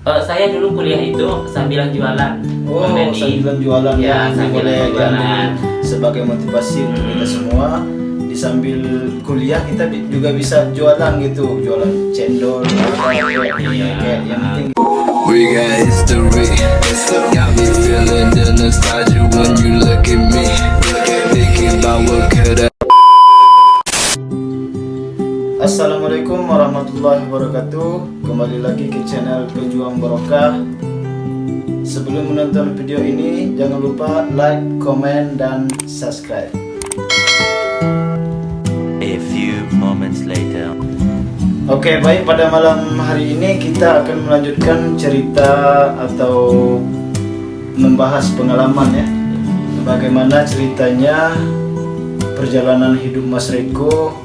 Saya dulu kuliah itu sambilan jualan. Oh, sambilan jualan ya, sambilan jualan. Sebagai motivasi untuk kita semua, di sambil kuliah kita juga bisa jualan gitu, jualan cendol, kayak yang penting. We got history, got me feeling the nostalgia when you look at me, thinking about what could have. Assalamualaikum warahmatullahi wabarakatuh. Kembali lagi ke channel Pejuang Barokah. Sebelum menonton video ini, jangan lupa like, komen, dan subscribe. A few moments later. Oke, baik, pada malam hari ini kita akan melanjutkan cerita atau membahas pengalaman ya. Bagaimana ceritanya perjalanan hidup Mas Reko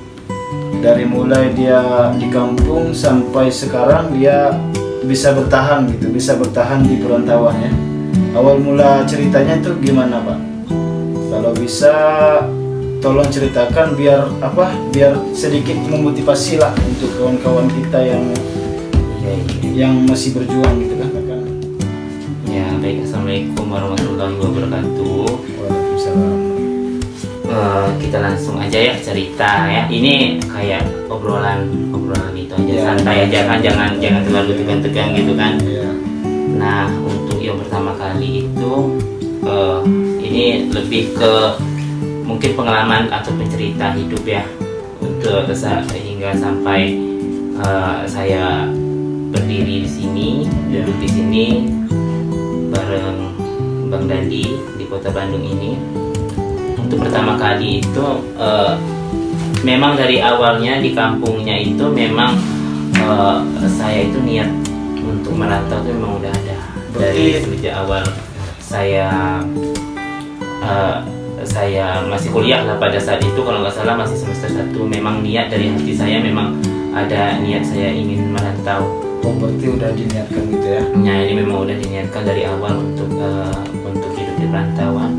dari mulai dia di kampung sampai sekarang dia bisa bertahan gitu, bisa bertahan di perantauan ya. Awal mula ceritanya itu gimana, Pak? Kalau bisa tolong ceritakan biar sedikit memotivasi lah untuk kawan-kawan kita yang masih berjuang gitu kan. Ya, baik. Assalamualaikum warahmatullahi wabarakatuh. Waalaikumsalam. Kita langsung aja ya cerita ya. Ini kayak obrolan itu aja ya, santai aja kan, jangan terlalu tegang-tegang gitu kan. Ya. Nah, untuk yang pertama kali itu ini lebih ke mungkin pengalaman atau pencerita hidup ya, untuk hingga sampai saya berdiri di sini, duduk di sini bareng Bang Dandi di Kota Bandung ini. Untuk pertama kali itu memang dari awalnya di kampungnya itu memang saya itu niat untuk merantau itu memang udah ada dari sejak awal saya masih kuliah lah pada saat itu, kalau nggak salah masih semester 1. Memang niat dari hati saya, memang ada niat saya ingin merantau. Oh, berarti udah diniatkan gitu ya? Nah, ini memang udah diniatkan dari awal untuk hidup di perantauan.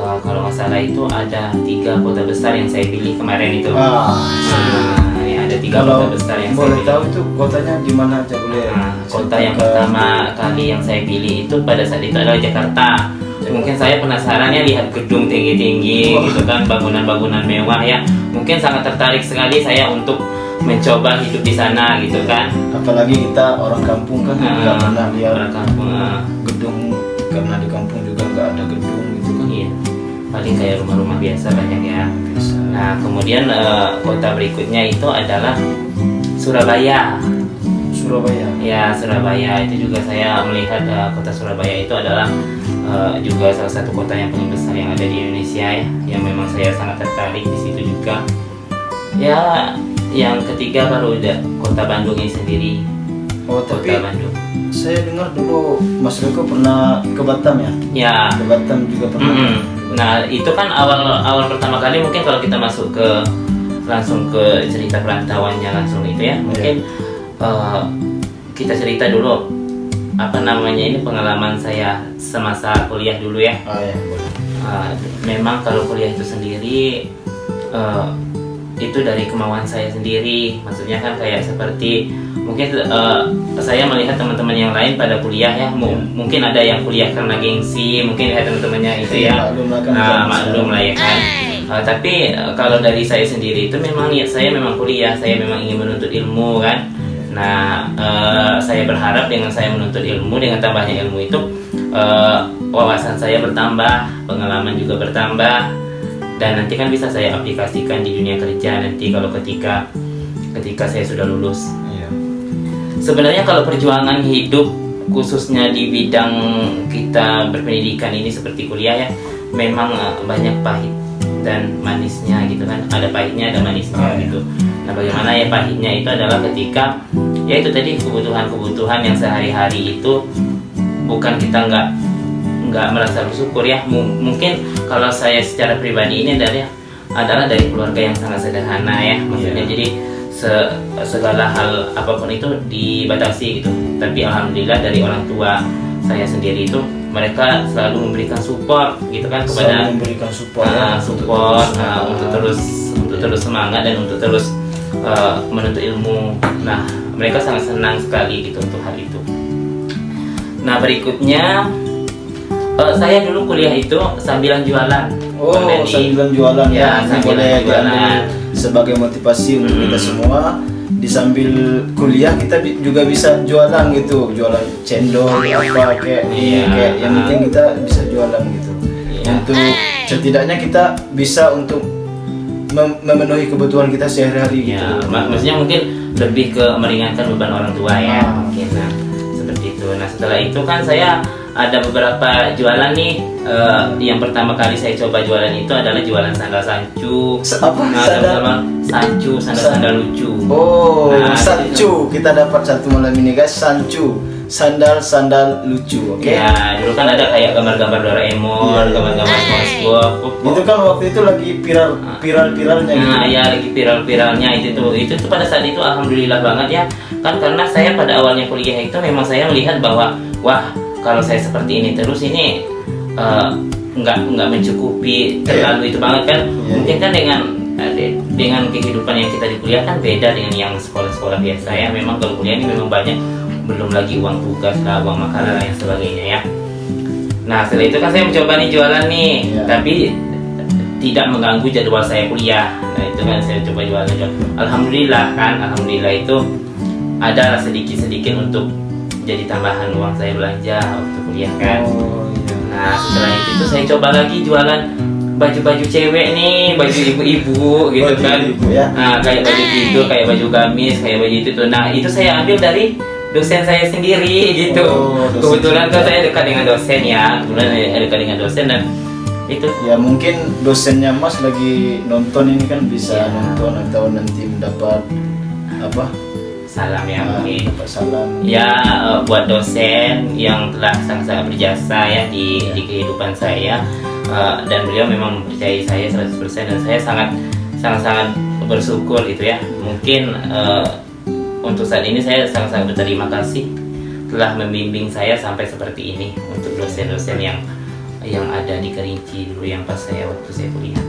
Kalau nggak salah itu ada 3 kota besar yang saya pilih kemarin itu. Ini ada 3 kota besar yang saya pilih. Boleh tahu itu kotanya di mana aja boleh? Kota yang pertama kali yang saya pilih itu pada saat itu adalah Jakarta. Mungkin saya penasaran ya lihat gedung tinggi-tinggi gitu kan, bangunan-bangunan mewah ya. Mungkin sangat tertarik sekali saya untuk mencoba hidup di sana gitu kan. Apalagi kita orang kampung kan nggak pernah lihat orang kampung gedung, karena di kampung juga nggak ada gedung gitu kan. Iya. Paling kayak rumah-rumah biasa banyak ya. Nah, kemudian kota berikutnya itu adalah Surabaya. Surabaya. Ya, Surabaya itu juga saya melihat kota Surabaya itu adalah juga salah satu kota yang paling besar yang ada di Indonesia ya, yang memang saya sangat tertarik di situ juga. Ya, yang ketiga baru ada kota Bandung ini sendiri. Oh, tapi kota Bandung. Saya dengar dulu Mas Reko pernah ke Batam ya? Ya. Ke Batam juga pernah. Nah, itu kan awal pertama kali, mungkin kalau kita masuk langsung ke cerita perantauannya langsung itu ya. Mungkin kita cerita dulu ini pengalaman saya semasa kuliah dulu ya. Ya, boleh. Memang kalau kuliah itu sendiri itu dari kemauan saya sendiri. Maksudnya kan kayak seperti mungkin saya melihat teman-teman yang lain pada kuliah ya. Mungkin ada yang kuliah karena gengsi, mungkin lihat teman-temannya itu ya. Maklum lah ya kan. Tapi kalau dari saya sendiri itu memang niat saya memang kuliah, saya memang ingin menuntut ilmu kan. Nah, saya berharap dengan saya menuntut ilmu, dengan tambahnya ilmu itu wawasan saya bertambah, pengalaman juga bertambah, dan nanti kan bisa saya aplikasikan di dunia kerja nanti kalau ketika saya sudah lulus. Sebenarnya kalau perjuangan hidup khususnya di bidang kita berpendidikan ini seperti kuliah ya, memang banyak pahit dan manisnya gitu kan. Ada pahitnya, ada manisnya gitu. Nah, bagaimana ya pahitnya itu adalah ketika ya itu tadi kebutuhan yang sehari-hari itu bukan kita nggak merasa bersyukur ya. Mungkin kalau saya secara pribadi ini adalah dari keluarga yang sangat sederhana ya. Maksudnya jadi segala hal apapun itu dibatasi gitu. Tapi alhamdulillah dari orang tua saya sendiri itu mereka selalu memberikan support gitu kan kepada support untuk terus semangat dan untuk terus menuntut ilmu. Nah, mereka sangat senang sekali gitu untuk hal itu. Nah berikutnya saya dulu kuliah itu sambilan jualan. Oh, Bang Denny. sambilan jualan Ya, Ini sambilan boleh jualan. diambil sebagai motivasi untuk kita semua. Di sambil kuliah kita juga bisa jualan gitu, jualan cendol apa kayak Iya. kayak yang penting kita bisa jualan gitu. Iya. Untuk setidaknya kita bisa untuk memenuhi kebutuhan kita sehari-hari Ya, gitu. maksudnya mungkin lebih ke meringankan beban orang tua ya, Ah. mungkin. Nah, seperti itu. Nah, setelah itu kan saya ada beberapa jualan nih. Yang pertama kali saya coba jualan itu adalah jualan sandal sancu. Apa? Nah, Sandal? sama sancu, sandal lucu. Oh, Nah, sancu. Kita dapat satu malam ini guys, sancu. Sandal lucu, oke? Ya, dulu kan ada kayak gambar-gambar Doraemon, Iya. gambar-gambar SpongeBob. Itu kan waktu itu lagi viral-viralnya gitu. Nah, ya lagi viral-viralnya itu tuh pada saat itu alhamdulillah banget ya. Kan karena saya pada awalnya kuliah itu memang saya melihat bahwa wah, kalau saya seperti ini terus ini nggak mencukupi terlalu itu banget kan. Iya. Mungkin kan dengan kehidupan yang kita di kuliah kan beda dengan yang sekolah-sekolah biasa ya. Memang kalau kuliah ini memang banyak, belum lagi uang tugas lah, uang makanan dan sebagainya ya. Nah setelah itu kan saya mencoba nih jualan nih, Iya. tapi tidak mengganggu jadwal saya kuliah. Nah itu kan saya coba jualan. Alhamdulillah itu ada sedikit-sedikit untuk jadi tambahan uang saya belanja waktu kuliah kan. Oh, iya. Nah setelah itu saya coba lagi jualan baju-baju cewek nih, baju ibu-ibu gitu Baju kan. ibu, ya. Nah kayak baju tidur, kayak baju gamis, kayak baju itu tuh. Nah itu saya ambil dari dosen saya sendiri gitu. Oh, dosen Kebetulan kan juga. saya dekat dengan dosen ya, kebetulan saya dekat dengan dosen dan itu. Ya mungkin dosennya Mas lagi nonton ini kan bisa Iya. nonton atau nanti mendapat apa? Salam ya mungkin. Dapat salam. Ya buat dosen yang telah sangat-sangat berjasa ya di kehidupan saya, dan beliau memang mempercayai saya 100% dan saya sangat bersyukur gitu ya. Mungkin untuk saat ini saya sangat-sangat berterima kasih telah membimbing saya sampai seperti ini untuk dosen-dosen yang ada di Kerinci dulu yang pas waktu saya kuliah.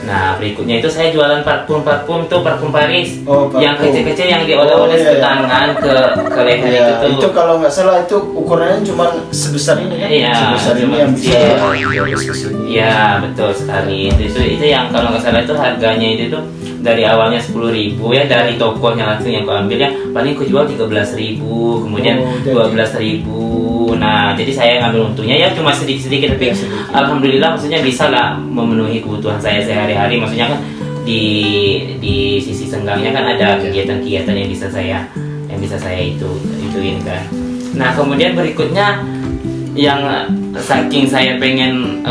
Nah berikutnya itu saya jualan parfum tuh, parfum Paris. Oh, parfum. Yang kecil-kecil yang dioles-oles Oh, iya, ke iya. tangan, ke leher Ya, itu itu tuh. kalau nggak salah itu ukurannya cuma sebesar ini kan? Iya, sebesar ini cuma yang bisa kecil. dioles ke sini. Ya betul sekali. Itu yang kalau nggak salah itu harganya itu tuh dari awalnya 10.000 ya, dari tokonya langsung yang aku ambil ya, paling aku jual 13.000, kemudian Oh, jadi- 12.000. Nah jadi saya ngambil untungnya ya cuma sedikit tapi Ya, sedikit. alhamdulillah maksudnya bisa lah memenuhi kebutuhan saya sehari-hari. Maksudnya kan di sisi senggangnya kan ada kegiatan-kegiatan yang bisa saya ituin kan. Nah kemudian berikutnya yang saking saya pengen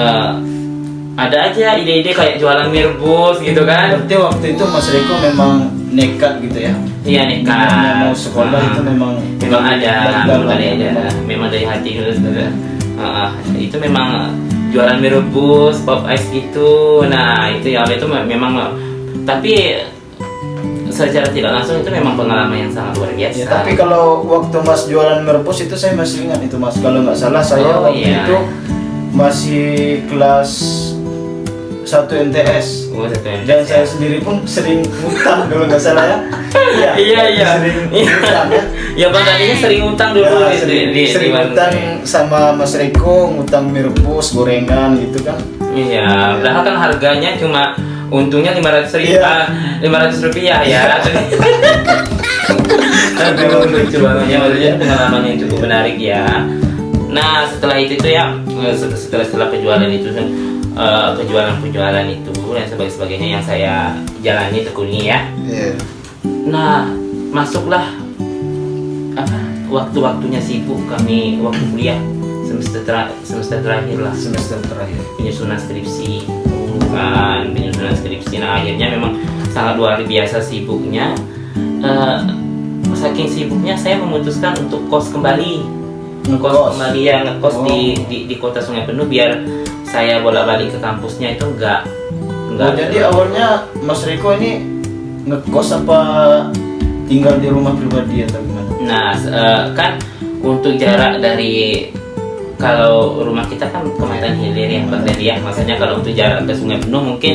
ada aja ide-ide kayak jualan mie rebus gitu kan. Berarti waktu itu Mas Riko memang nekat gitu ya? Iya nekat. Mau sekolah itu memang ada, memang dari hati dulu sebenarnya. Itu memang jualan mie rebus, pop ice gitu. Nah itu yang itu memang, tapi secara tidak langsung itu memang pengalaman yang sangat luar biasa. Ya, tapi kalau waktu Mas jualan mie rebus itu saya masih ingat itu Mas. Kalau nggak salah saya Oh, waktu iya. itu masih kelas 1 MTS. Oh, satu yang Dan biasa. saya sendiri pun sering utang kalau nggak salah ya. Iya. Sering utang ya. Ya bang tadinya sering utang dulu Ya, di sering warung utang saya. sama Mas Riko, ngutang mie rebus, gorengan gitu kan. Iya, padahal kan harganya cuma untungnya 500.000, Iya. 500 rupiah ya. Tapi memang lucu banget ya, maksudnya pengalaman yang cukup menarik ya. Nah setelah itu tuh ya, setelah penjualan itu penjualan itu dan sebagainya yang saya jalani tekuni ya. Iya. Nah masuklah waktu-waktunya sibuk kami waktu kuliah semester terakhir lah, Semester terakhir. penyusunan skripsi. Penyusunan skripsi. Nah akhirnya memang sangat luar biasa sibuknya. Saking sibuknya saya memutuskan untuk kos kembali. Kembali ya, ngekos di kota Sungai Penuh biar saya bolak-balik ke kampusnya itu enggak. Jadi awalnya Mas Riko ini ngekos apa tinggal di rumah pribadi atau gimana? Nah kan untuk jarak dari, kalau rumah kita kan Kemayoran Hilir ya Bang Dendi ya, maksudnya kalau untuk jarak ke Sungai Penuh mungkin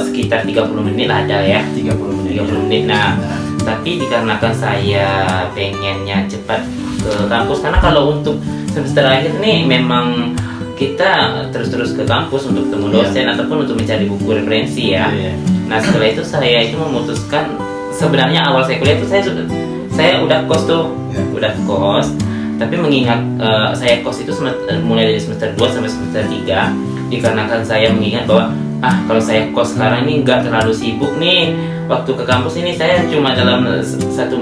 sekitar 30 menit ada ya, 30 menit. 30 menit. Nah tapi dikarenakan saya pengennya cepat ke kampus, karena kalau untuk semester akhir nih memang kita terus-terus ke kampus untuk ketemu dosen ataupun untuk mencari buku referensi ya. Nah setelah itu saya itu memutuskan, sebenarnya awal saya kuliah itu saya udah kos tuh, udah kos. Tapi mengingat saya kos itu mulai dari semester 2 sampai semester 3, dikarenakan saya mengingat bahwa kalau saya kos sekarang ini nggak terlalu sibuk nih. Waktu ke kampus ini saya cuma dalam satu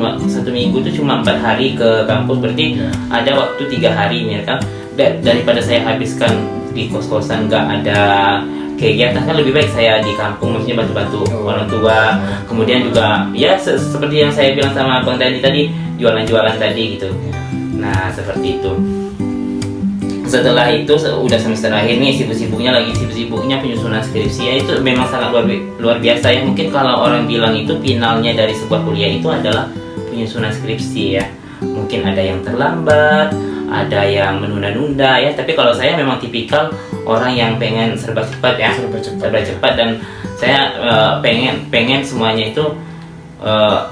minggu itu cuma 4 hari ke kampus, berarti ada waktu 3 hari nih kan. Daripada saya habiskan di kos-kosan nggak ada kegiatan, kan lebih baik saya di kampung, maksudnya bantu-bantu orang tua. Kemudian juga ya seperti yang saya bilang sama Bang Dani tadi, jualan-jualan tadi gitu. Nah seperti itu. Setelah itu udah semester akhir nih, sibuk-sibuknya penyusunan skripsi ya, itu memang sangat luar biasa ya. Mungkin kalau orang bilang itu finalnya dari sebuah kuliah itu adalah penyusunan skripsi ya. Mungkin ada yang terlambat, ada yang menunda-nunda ya. Tapi kalau saya memang tipikal orang yang pengen serba cepat ya, serba cepat, dan saya pengen semuanya itu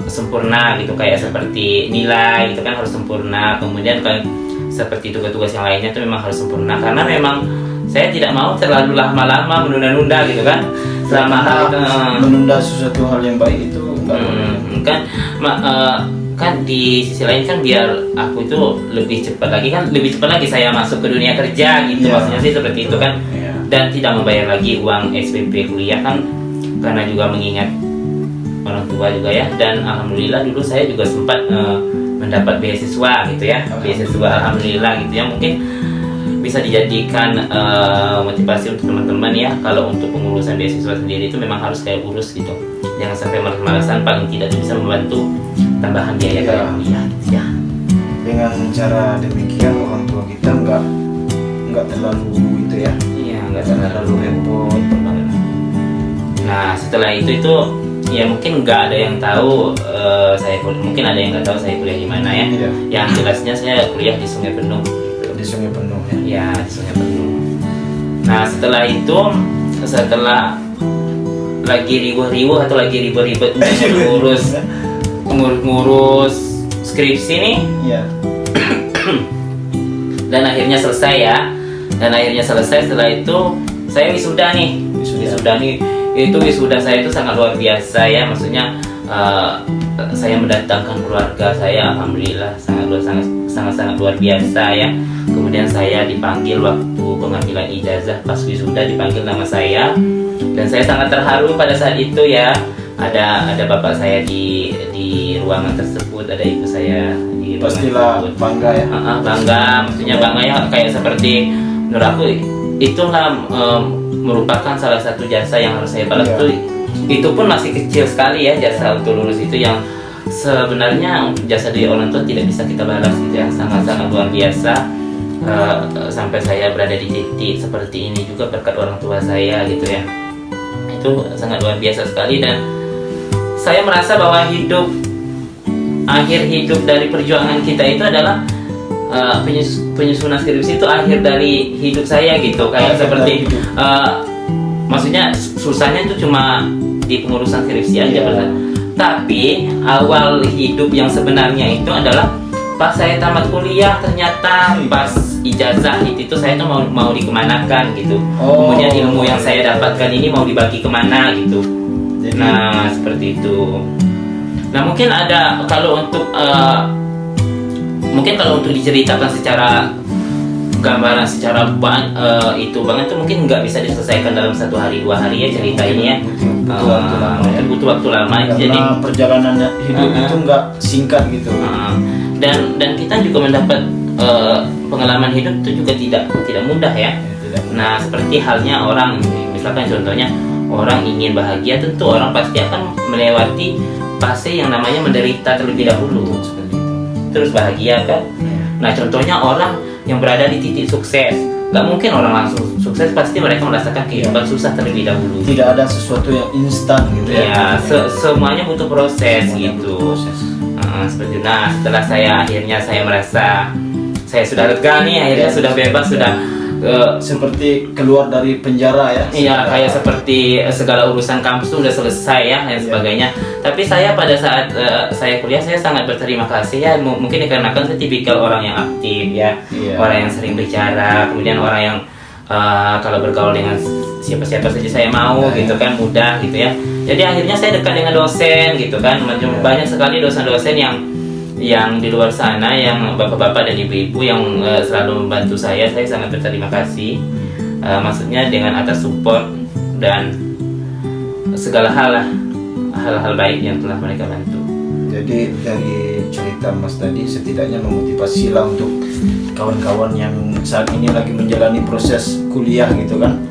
sempurna gitu, kayak seperti nilai itu kan harus sempurna, kemudian kan seperti tugas-tugas yang lainnya itu memang harus sempurna, karena memang saya tidak mau terlalu lama-lama menunda-nunda gitu kan. Selama menunda sesuatu hal yang baik itu kan di sisi lain kan biar aku itu lebih cepat lagi saya masuk ke dunia kerja gitu, maksudnya sih seperti itu kan. Dan tidak membayar lagi uang SPP kuliah kan, karena juga mengingat orang tua juga ya. Dan alhamdulillah dulu saya juga sempat mendapat beasiswa gitu ya, beasiswa alhamdulillah gitu ya. Mungkin bisa dijadikan motivasi untuk teman-teman ya. Kalau untuk pengurusan beasiswa sendiri itu memang harus kayak urus gitu, jangan sampai malas-malasan, paling tidak bisa membantu tambahan biaya kayak kuliah gitu ya. Dengan cara demikian orang tua kita nggak terlalu itu ya, nggak terlalu repot banget. Nah setelah itu ya mungkin nggak ada yang tahu mungkin ada yang nggak tahu saya kuliah di mana ya. Yang jelasnya saya kuliah di Sungai Penuh gitu. Di Sungai Penuh ya, di Sungai Penuh. Nah setelah itu, setelah lagi riuh-riuh atau lagi ribet-ribet ngurus skripsi nih dan akhirnya selesai ya. Setelah itu saya wisuda nih. Itu wisuda saya itu sangat luar biasa ya, maksudnya saya mendatangkan keluarga saya, alhamdulillah sangat luar biasa ya. Kemudian saya dipanggil waktu pengambilan ijazah, pas wisuda dipanggil nama saya, dan saya sangat terharu pada saat itu ya. Ada bapak saya di ruangan tersebut, ada ibu saya di ruangan pastilah tersebut. Bangga ya. Bangga, maksudnya bangga ya, kayak seperti menurut aku itulah merupakan salah satu jasa yang harus saya balas. Itu pun masih kecil sekali ya, jasa untuk lulus itu yang sebenarnya untuk jasa dari orang tua tidak bisa kita balas gitu ya, sangat-sangat luar biasa. Sampai saya berada di titik seperti ini juga berkat orang tua saya gitu ya, itu sangat luar biasa sekali. Dan saya merasa bahwa akhir hidup dari perjuangan kita itu adalah penyusunan skripsi itu akhir dari hidup saya gitu, kayak seperti maksudnya susahnya itu cuma di pengurusan skripsi aja tapi awal hidup yang sebenarnya itu adalah pas saya tamat kuliah. Ternyata pas ijazah itu saya tuh mau dikemanakan gitu. Kemudian ilmu yang saya dapatkan ini mau dibagi kemana gitu. Nah seperti itu. Nah mungkin ada kalau untuk diceritakan secara gambaran secara itu banget tuh mungkin nggak bisa diselesaikan dalam 1 hari 2 hari ya cerita ini ya. Butuh waktu lama. Jadi perjalanan hidup itu nggak singkat gitu. Dan kita juga mendapat pengalaman hidup itu juga tidak mudah ya. Nah seperti halnya orang, misalkan contohnya orang ingin bahagia, tentu orang pasti akan melewati fase yang namanya menderita terlebih dahulu, terus bahagia kan. Nah contohnya orang yang berada di titik sukses, nggak mungkin orang langsung sukses, pasti mereka merasakan kehidupan susah terlebih dahulu. Tidak ada sesuatu yang instan gitu ya. Semuanya butuh proses gitu. Seperti itu. Nah setelah akhirnya saya merasa saya sudah lega nih, akhirnya sudah bebas, sudah seperti keluar dari penjara ya. Iya, kayak seperti segala urusan kampus tuh udah selesai ya dan sebagainya. Tapi saya pada saat saya kuliah, saya sangat berterima kasih ya. Mungkin dikarenakan saya tipikal orang yang aktif ya, orang yang sering bicara, kemudian orang yang kalau bergaul dengan siapa-siapa saja saya mau gitu kan, mudah gitu ya. Jadi akhirnya saya dekat dengan dosen gitu kan. Banyak sekali dosen-dosen yang di luar sana, yang bapak-bapak dan ibu-ibu yang selalu membantu saya sangat berterima kasih. Maksudnya dengan atas support dan segala hal-hal baik yang telah mereka bantu. Jadi dari cerita Mas tadi setidaknya memotivasi lah untuk kawan-kawan yang saat ini lagi menjalani proses kuliah gitu kan.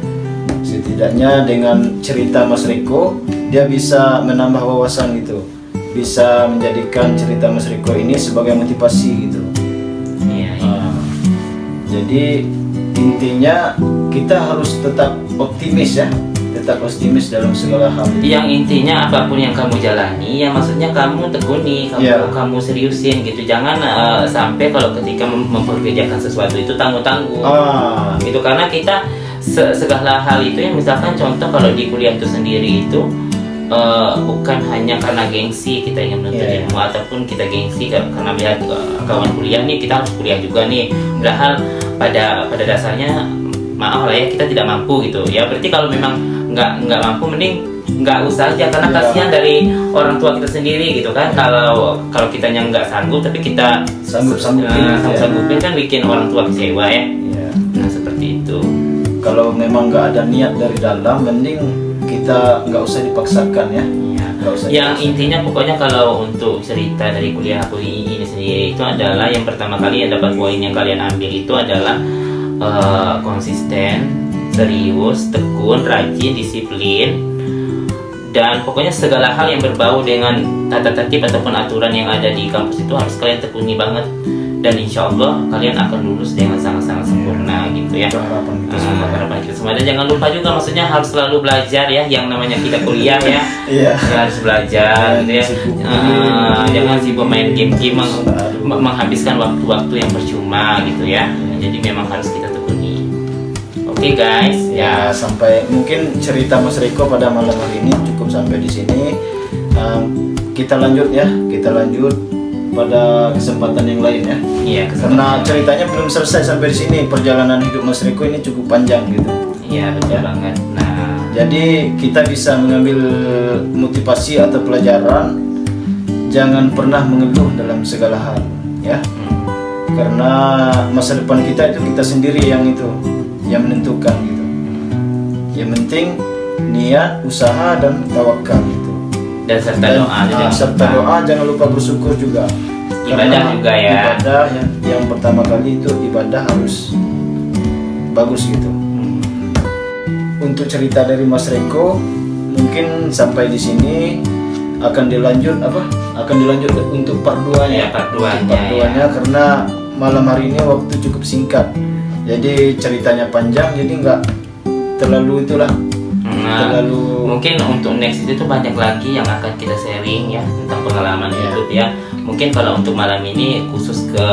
Setidaknya dengan cerita Mas Riko dia bisa menambah wawasan gitu, bisa menjadikan cerita Mas Riko ini sebagai motivasi gitu. Iya. Jadi intinya kita harus tetap optimis ya, tetap optimis dalam segala hal. Yang intinya apapun yang kamu jalani, ya maksudnya kamu tekuni, kamu seriusin gitu. Jangan sampai kalau ketika memperkerjakan sesuatu itu tanggung-tanggung. Gitu, karena kita segala hal itu yang misalkan contoh kalau di kuliah itu sendiri itu bukan hanya karena gengsi kita ingin menuntut ilmu, ataupun kita gengsi karena melihat kawan kuliah nih, kita harus kuliah juga nih. Padahal pada dasarnya maaf lah ya, kita tidak mampu gitu ya. Berarti kalau memang nggak mampu, mending nggak usah aja, karena kasihan dari orang tua kita sendiri gitu kan. Kalau kitanya nggak sanggup tapi kita sanggupin kan bikin orang tua kecewa ya. Nah seperti itu. Kalau memang nggak ada niat dari dalam, mending kita nggak usah dipaksakan ya. Yang intinya pokoknya kalau untuk cerita dari kuliah aku ini sendiri itu adalah yang pertama kali yang dapat poin yang kalian ambil itu adalah konsisten, serius, tekun, rajin, disiplin, dan pokoknya segala hal yang berbau dengan tata tertib ataupun aturan yang ada di kampus itu harus kalian tekuni banget. Dan insya Allah kalian akan lulus dengan sangat-sangat sempurna gitu ya. Harapan kita semua. Dan jangan lupa juga, maksudnya harus selalu belajar ya, yang namanya kita kuliah ya. Harus belajar gitu ya. Jangan sibuk main game-game, menghabiskan waktu-waktu yang percuma gitu ya. Jadi memang harus kita tekuni. Oke guys, ya sampai mungkin cerita Mas Riko pada malam hari ini cukup sampai di sini. Kita lanjut pada kesempatan yang lain ya. Iya, karena ceritanya belum selesai sampai di sini. Perjalanan hidup Mas Riko ini cukup panjang gitu. Iya, betul banget. Nah, jadi kita bisa mengambil motivasi atau pelajaran, jangan pernah mengeluh dalam segala hal ya. Karena masa depan kita itu kita sendiri yang menentukan gitu. Yang penting niat, usaha dan tawakal gitu. Dan serta doa, jangan lupa bersyukur juga. Ibadah juga ya. Ibadah yang pertama kali itu ibadah harus bagus gitu. Untuk cerita dari Mas Riko mungkin sampai di sini. Akan dilanjut untuk part 2-nya. Part 2-nya karena malam hari ini waktu cukup singkat. Jadi ceritanya panjang, jadi nggak terlalu itulah. Mungkin untuk next itu banyak lagi yang akan kita sharing ya tentang pengalaman hidup ya. Mungkin kalau untuk malam ini khusus ke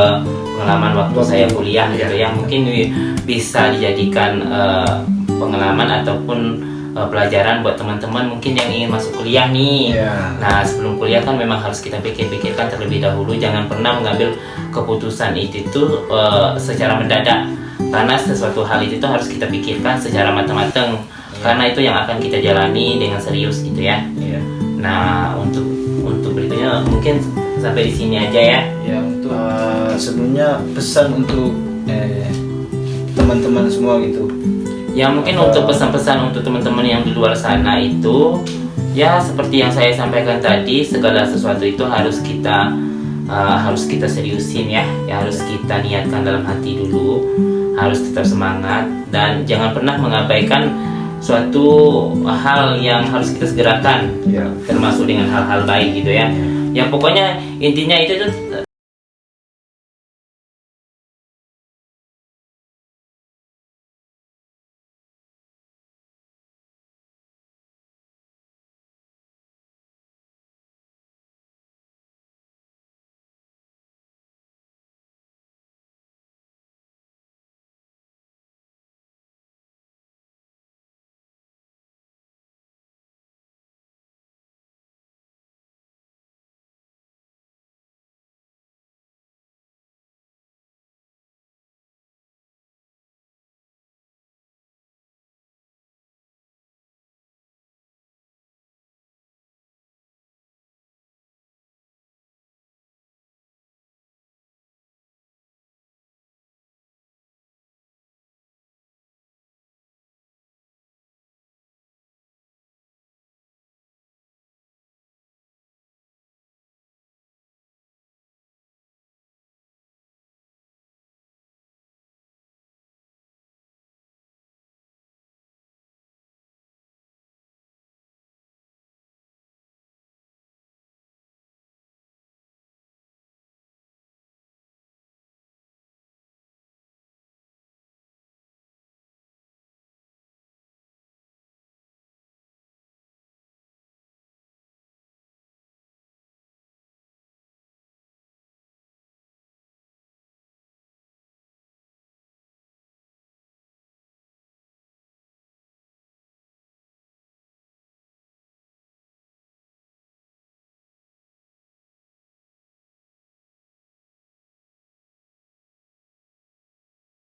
pengalaman waktu saya kuliah gitu ya. Mungkin bisa dijadikan pengalaman ataupun pelajaran buat teman-teman mungkin yang ingin masuk kuliah nih. Nah sebelum kuliah kan memang harus kita pikirkan terlebih dahulu. Jangan pernah mengambil keputusan itu secara mendadak, karena sesuatu hal itu harus kita pikirkan secara matang-matang. Karena itu yang akan kita jalani dengan serius gitu ya. Nah untuk berikutnya mungkin sampai di sini aja ya. Untuk sebelumnya pesan untuk teman-teman semua gitu. Ya mungkin untuk pesan-pesan untuk teman-teman yang di luar sana itu ya seperti yang saya sampaikan tadi, segala sesuatu itu harus kita seriusin ya. Harus kita niatkan dalam hati dulu, harus tetap semangat dan jangan pernah mengabaikan suatu hal yang harus kita segerakan, termasuk dengan hal-hal baik gitu ya. Yang pokoknya intinya itu